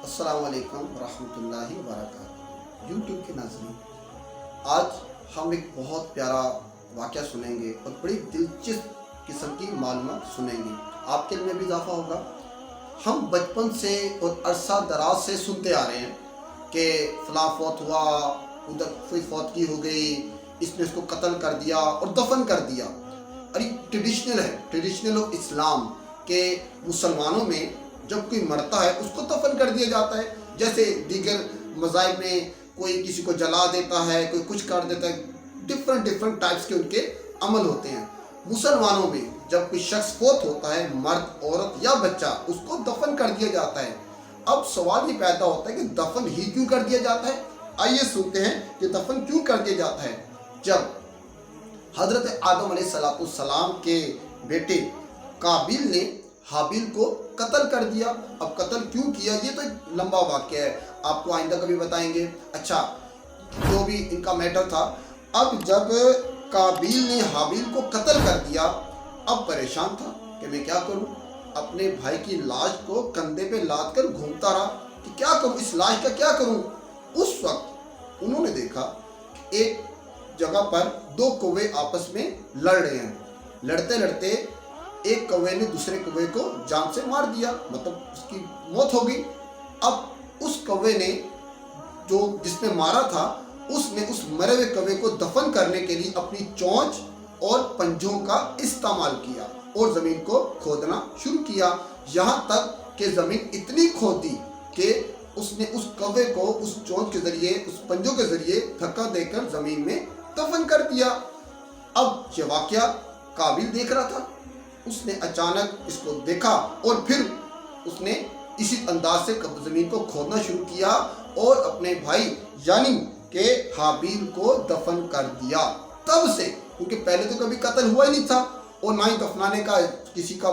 अस्सलाम वालेकुम रहमतुल्लाहि व बरकातहू। यूट्यूब के नाज़रीन, आज हम एक बहुत प्यारा वाक़या सुनेंगे और बड़ी दिलचस्प किस्म की मालूमात सुनेंगे। आपके इल्म में भी इजाफा होगा। हम बचपन से और अरसा दराज से सुनते आ रहे हैं कि फ़लाँ फौत हुआ, उधर कोई फौतगी हो गई, इसने इसको कत्ल कर दिया और दफन कर दिया। और ये ट्रेडिशनल है, ट्रेडिशनल ऑफ इस्लाम के मुसलमानों में जब कोई मरता है उसको दफन कर दिया जाता है। जैसे दीगर मज़ाहिब में कोई किसी को जला देता है, कोई कुछ कर देता है, डिफरेंट टाइप्स के उनके अमल होते हैं। मुसलमानों में जब कोई शख्स फौत होता है, मर्द, औरत या बच्चा, उसको दफन कर दिया जाता है। अब सवाल ये पैदा होता है कि दफन ही क्यों कर दिया जाता है। आइए सुनते हैं कि दफन क्यों कर दिया जाता है। जब हजरत आदम अलैहिस्सलाम के बेटे काबिल ने हाबिल को कत्ल कर दिया। अब कत्ल क्यों किया ये तो एक लंबा वाक़या है, आपको आइंदा कभी बताएंगे। अच्छा, जो भी इनका मैटर था, अब जब काबिल ने हाबिल को कत्ल कर दिया, अब परेशान था कि मैं क्या करूं। अपने भाई की लाश को कंधे पे लाद कर घूमता रहा कि क्या करूं, इस लाश का क्या करूं। उस वक्त उन्होंने देखा कि एक जगह पर दो कौवे आपस में लड़ रहे हैं। लड़ते लड़ते एक कौवे ने दूसरे कौवे को जान से मार दिया, मतलब उसकी मौत हो गई। अब उस कौवे ने, जो जिसने मारा था, उसने उस मरे हुए कौवे को दफन करने के लिए अपनी चोंच और पंजों का इस्तेमाल किया और ज़मीन को खोदना शुरू किया। यहाँ तक कि ज़मीन इतनी खोदी कि उसने उस कौवे को उस चोंच के ज़रिए, उस पंजों के ज़रिए धक्का देकर ज़मीन में दफन कर दिया। अब ये वाक़या काबिल देख रहा था। उसने अचानक इसको देखा और फिर उसने इसी अंदाज से ज़मीन को खोदना शुरू किया और अपने भाई यानी के हाबिल को दफन कर दिया। तब से, क्योंकि पहले तो कभी कत्ल हुआ ही नहीं था और ना ही दफनाने का किसी का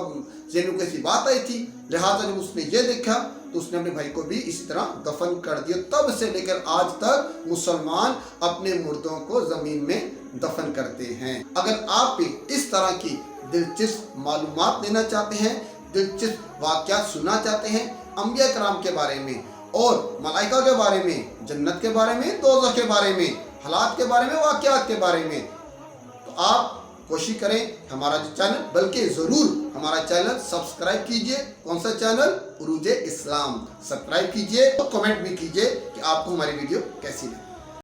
ज़हन में कैसी बात आई थी, लिहाजा जब उसने ये देखा तो उसने अपने भाई को भी इसी तरह दफन कर दिया। तब से लेकर आज तक मुसलमान अपने मुर्दों को ज़मीन में दफन करते हैं। अगर आप भी इस तरह की दिलचस्प मालूमात लेना चाहते हैं, दिलचस्प वाक़यात सुनना चाहते हैं अंबिया कराम के बारे में और मलाइका के बारे में, जन्नत के बारे में, दोज़ख के बारे में, हालात के बारे में, वाक़यात के बारे में, तो आप कोशिश करें हमारा जो चैनल, बल्कि ज़रूर हमारा चैनल सब्सक्राइब कीजिए। कौन सा चैनल? उरूज इस्लाम। सब्सक्राइब कीजिए और कमेंट भी कीजिए कि आपको हमारी वीडियो कैसी लगी।